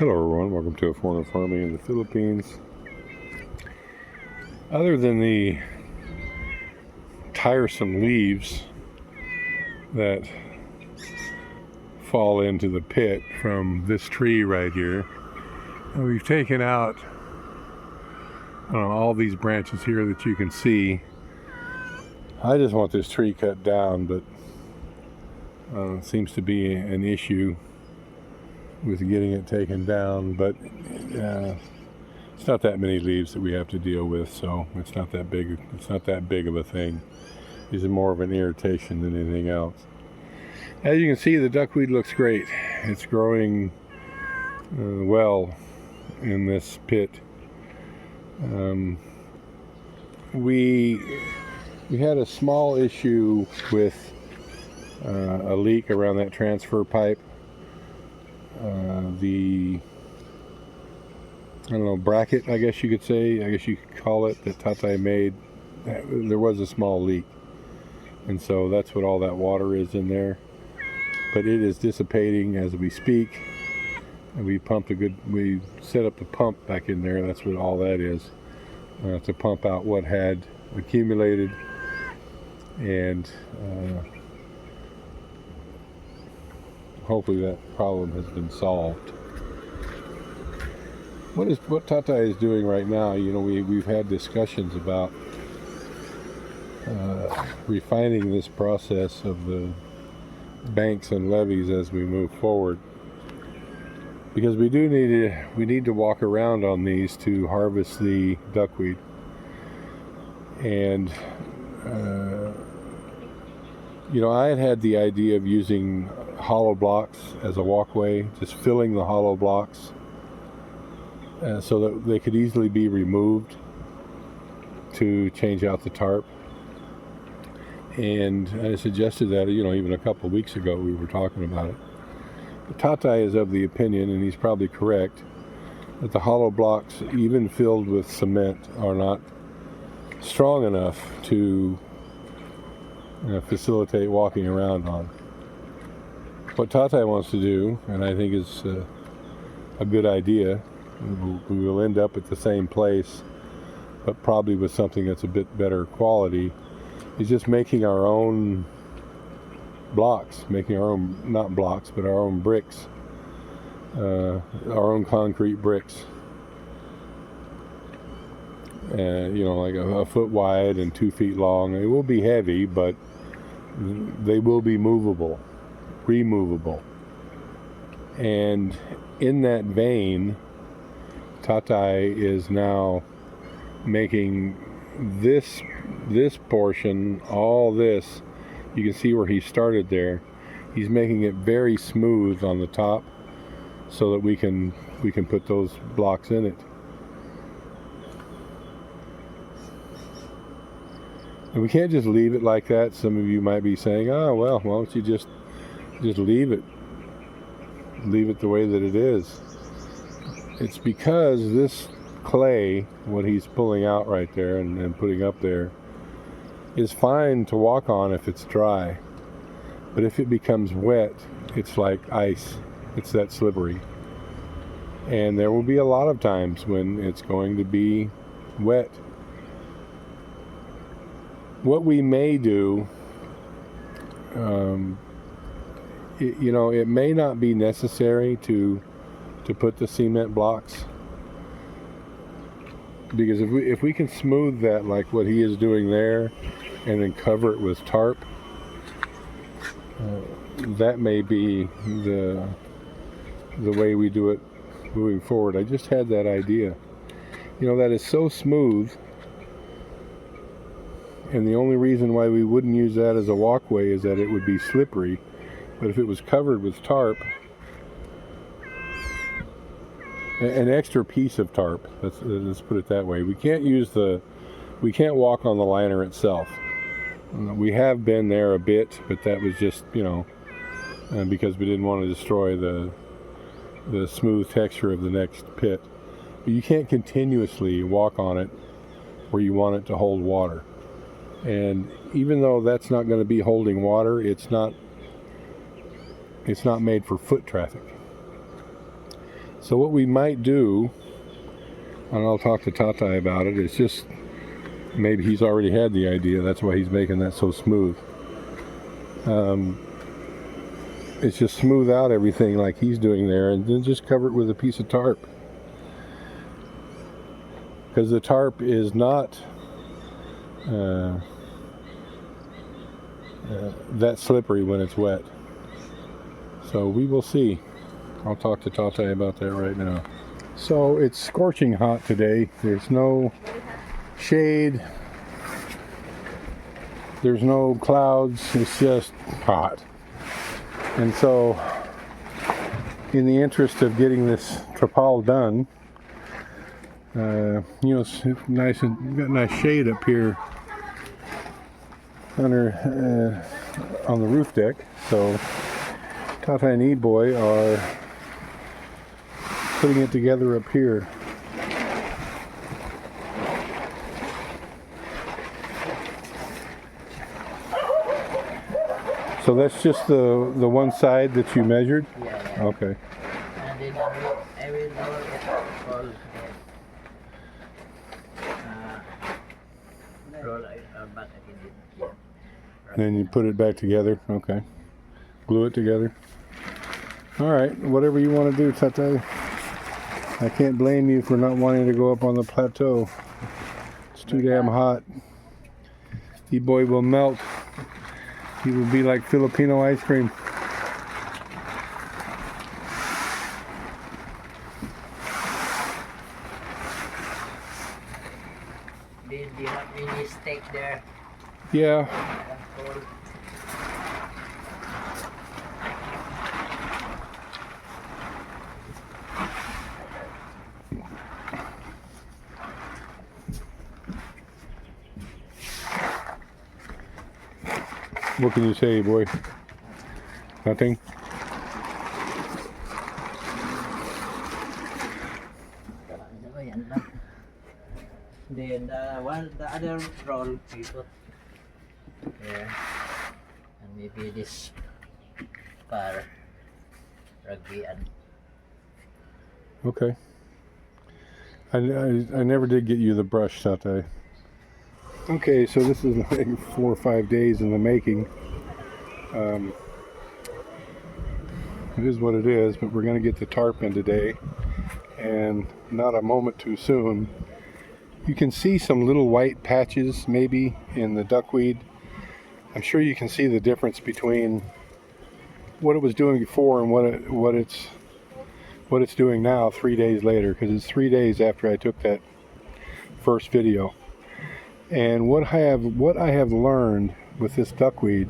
Hello everyone, welcome to A Form of Farming in the Philippines. Other than the tiresome leaves that fall into the pit from this tree right here, and we've taken out all these branches here that you can see. I just want this tree cut down, but it seems to be an issue with getting it taken down, but it's not that many leaves that we have to deal with, so it's not that big of a thing. These are more of an irritation than anything else. As you can see, the duckweed looks great. It's growing well in this pit. We had a small issue with a leak around that transfer pipe. The bracket, I guess you could say, I guess you could call it, that Tata made, there was a small leak, and so that's what all that water is in there. But it is dissipating as we speak, and we set up the pump back in there. That's what all that is, to pump out what had accumulated, and hopefully that problem has been solved. What Tata is doing right now, we've had discussions about refining this process of the banks and levees as we move forward, because we need to walk around on these to harvest the duckweed. And I had the idea of using hollow blocks as a walkway, just filling the hollow blocks so that they could easily be removed to change out the tarp. And I suggested that, even a couple of weeks ago we were talking about it. But Tata is of the opinion, and he's probably correct, that the hollow blocks, even filled with cement, are not strong enough to facilitate walking around on. What Tata wants to do, and I think is a good idea, we will end up at the same place, but probably with something that's a bit better quality, is just making our own blocks, not blocks, but our own bricks, our own concrete bricks. Like a foot wide and 2 feet long. It will be heavy, but they will be removable. And in that vein, Tata is now making this portion, all this, you can see where he started there. He's making it very smooth on the top so that we can put those blocks in it. And we can't just leave it like that. Some of you might be saying, oh, well, why don't you just leave it the way that it is. It's because this clay, what he's pulling out right there and putting up there, is fine to walk on if it's dry. But if it becomes wet, it's like ice. It's that slippery. And there will be a lot of times when it's going to be wet. What we may do, it may not be necessary to put the cement blocks, because if we can smooth that like what he is doing there, and then cover it with tarp, that may be the way we do it moving forward. I just had that idea. That is so smooth. And the only reason why we wouldn't use that as a walkway is that it would be slippery. But if it was covered with tarp, an extra piece of tarp, let's put it that way. We can't walk on the liner itself. We have been there a bit, but that was just, because we didn't want to destroy the smooth texture of the next pit. But you can't continuously walk on it where you want it to hold water. And even though that's not going to be holding water, it's not made for foot traffic. So what we might do, and I'll talk to Tatai about it, is just, maybe he's already had the idea, that's why he's making that so smooth. It's just smooth out everything like he's doing there, and then just cover it with a piece of tarp. Because the tarp is not that slippery when it's wet. So we will see. I'll talk to Tatai about that right now. So it's scorching hot today. There's no shade. There's no clouds. It's just hot. And so, in the interest of getting this trapal done, you know, it's nice and got nice shade up here under on the roof deck. So Tatai and E-Boy are putting it together up here. So that's just the one side that you measured? Yeah. Okay. And then I will roll it all roll back again. Yeah. And then you put it back together? Okay. Glue it together? Alright, whatever you want to do, Tatai. I can't blame you for not wanting to go up on the plateau. It's too damn hot. E-Boy will melt. He will be like Filipino ice cream. Do you have any steak there? Yeah. What can you say, boy? Nothing? Then the other roll we put here, and maybe this car rugby and. Okay. I never did get you the brush, Tatai. Okay, so this is like 4 or 5 days in the making. It is what it is, but we're going to get the tarp in today, and not a moment too soon. You can see some little white patches maybe in the duckweed. I'm sure you can see the difference between what it was doing before and what it's doing now 3 days later, because it's 3 days after I took that first video. And what I have learned with this duckweed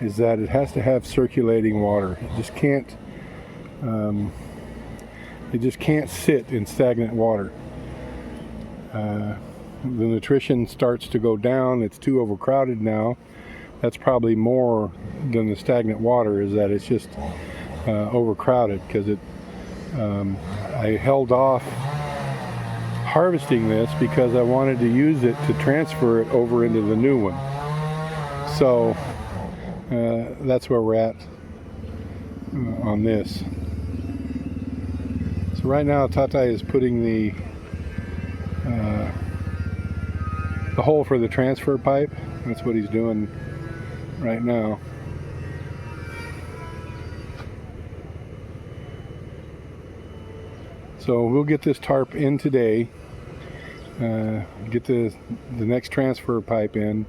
is that it has to have circulating water. It just can't sit in stagnant water. The nutrition starts to go down. It's too overcrowded now. That's probably more than the stagnant water, is that it's just overcrowded, because I held off harvesting this because I wanted to use it to transfer it over into the new one. So that's where we're at on this. So right now Tatai is putting the hole for the transfer pipe. That's what he's doing right now. So we'll get this tarp in today, get the next transfer pipe in,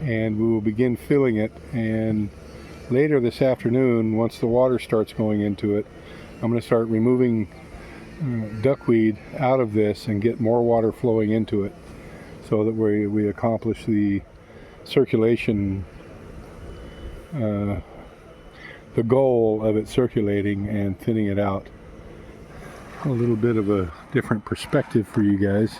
and we will begin filling it. And later this afternoon, once the water starts going into it, I'm going to start removing duckweed out of this and get more water flowing into it, so that we accomplish the circulation, the goal of it circulating and thinning it out. A little bit of a different perspective for you guys.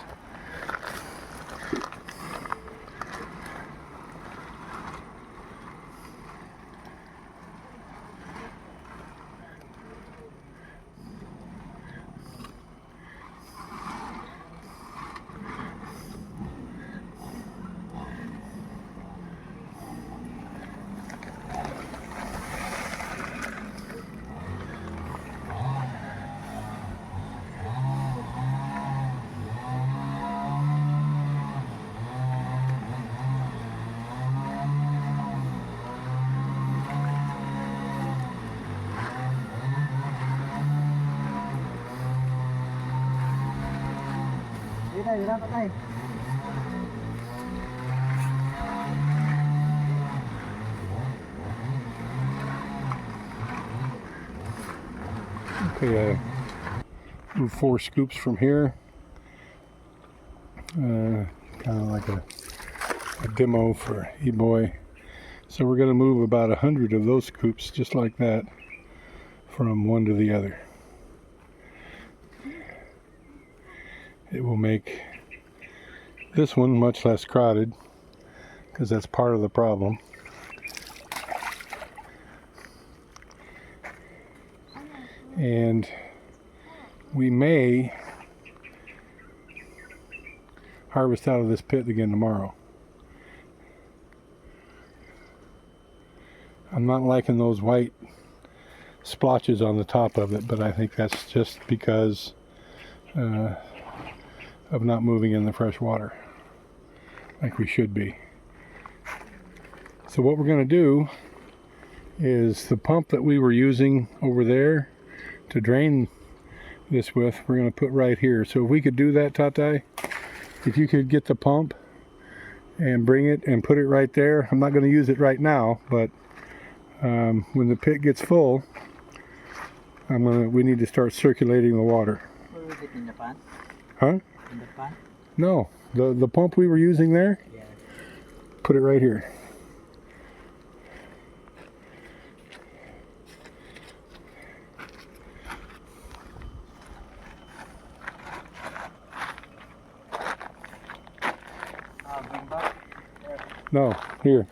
Okay, move 4 scoops from here. Kind of like a demo for E-Boy. So we're going to move about 100 of those scoops just like that from one to the other. It will make this one much less crowded because that's part of the problem. And we may harvest out of this pit again tomorrow. I'm not liking those white splotches on the top of it, but I think that's just because of not moving in the fresh water like we should be. So what we're going to do is the pump that we were using over there to drain this with, we're going to put right here. So if we could do that, Tatai, if you could get the pump and bring it and put it right there. I'm not going to use it right now, but when the pit gets full, we need to start circulating the water. What was it in the pan? Huh? In the pan? No, the pump we were using there, Yeah. put it right here. Bring back. There. No, here.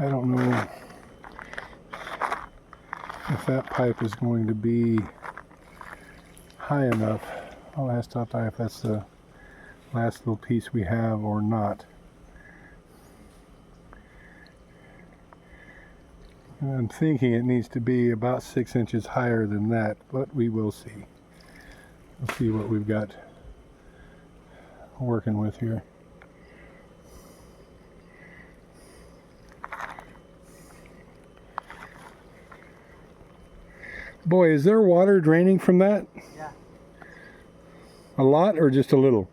I don't know if that pipe is going to be high enough. I'll ask Tata if that's the last little piece we have or not. And I'm thinking it needs to be about 6 inches higher than that, but we will see. We'll see what we've got working with here. Boy, is there water draining from that? Yeah. A lot or just a little?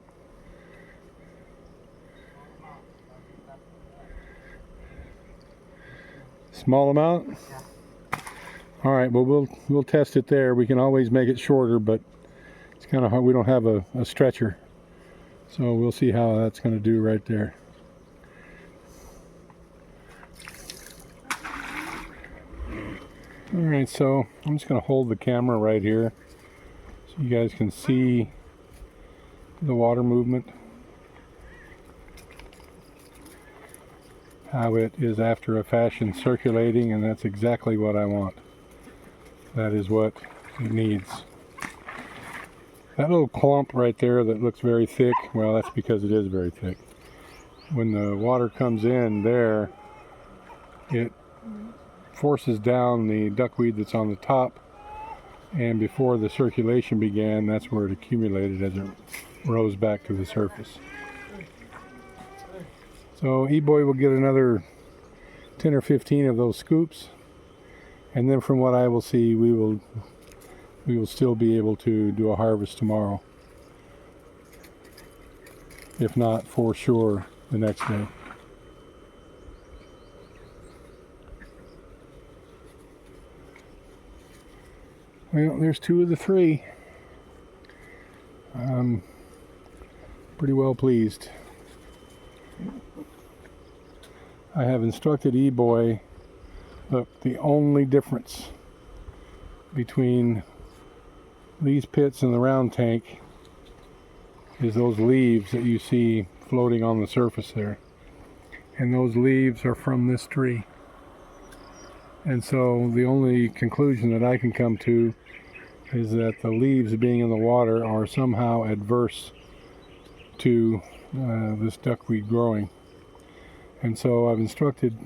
Small amount? Yeah. All right, well we'll test it there. We can always make it shorter, but it's kind of hard. We don't have a stretcher. So we'll see how that's going to do right there. All right, so I'm just going to hold the camera right here so you guys can see the water movement, how it is after a fashion circulating, and that's exactly what I want. That is what it needs. That little clump right there that looks very thick, well, that's because it is very thick. When the water comes in there, it forces down the duckweed that's on the top, and before the circulation began, that's where it accumulated as it rose back to the surface. So E-Boy will get another 10 or 15 of those scoops, and then from what I will see, we will still be able to do a harvest tomorrow, if not for sure the next day. Well, there's 2 of the 3. I'm pretty well pleased. I have instructed E-Boy, look, the only difference between these pits and the round tank is those leaves that you see floating on the surface there. And those leaves are from this tree. And so the only conclusion that I can come to is that the leaves being in the water are somehow adverse to this duckweed growing. And so I've instructed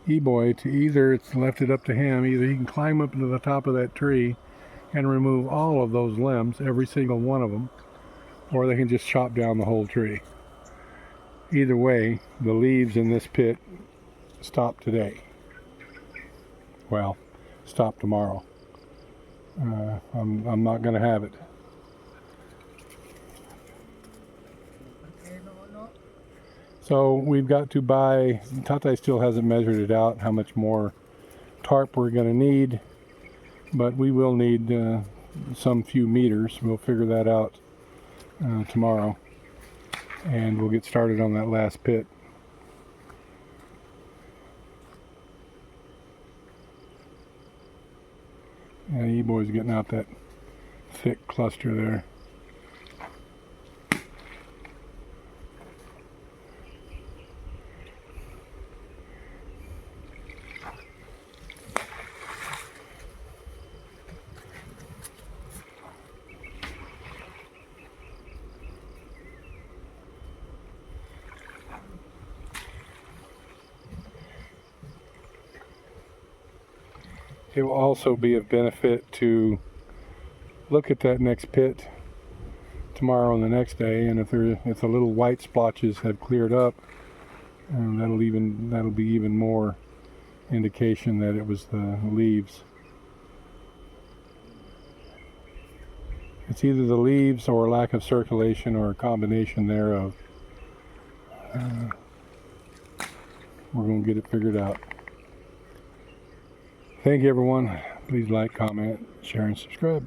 E-Boy to either, it's left it up to him, either he can climb up to the top of that tree and remove all of those limbs, every single one of them, or they can just chop down the whole tree. Either way, the leaves in this pit stop today. Well, stop tomorrow. I'm not going to have it. So we've got to buy, Tatai still hasn't measured it out, how much more tarp we're going to need, but we will need some few meters. We'll figure that out tomorrow, and we'll get started on that last pit. Yeah, E-boy's getting out that thick cluster there. It will also be of benefit to look at that next pit tomorrow and the next day, and if the little white splotches have cleared up, that'll be even more indication that it was the leaves. It's either the leaves or lack of circulation or a combination thereof. We're going to get it figured out. Thank you, everyone. Please like, comment, share, and subscribe.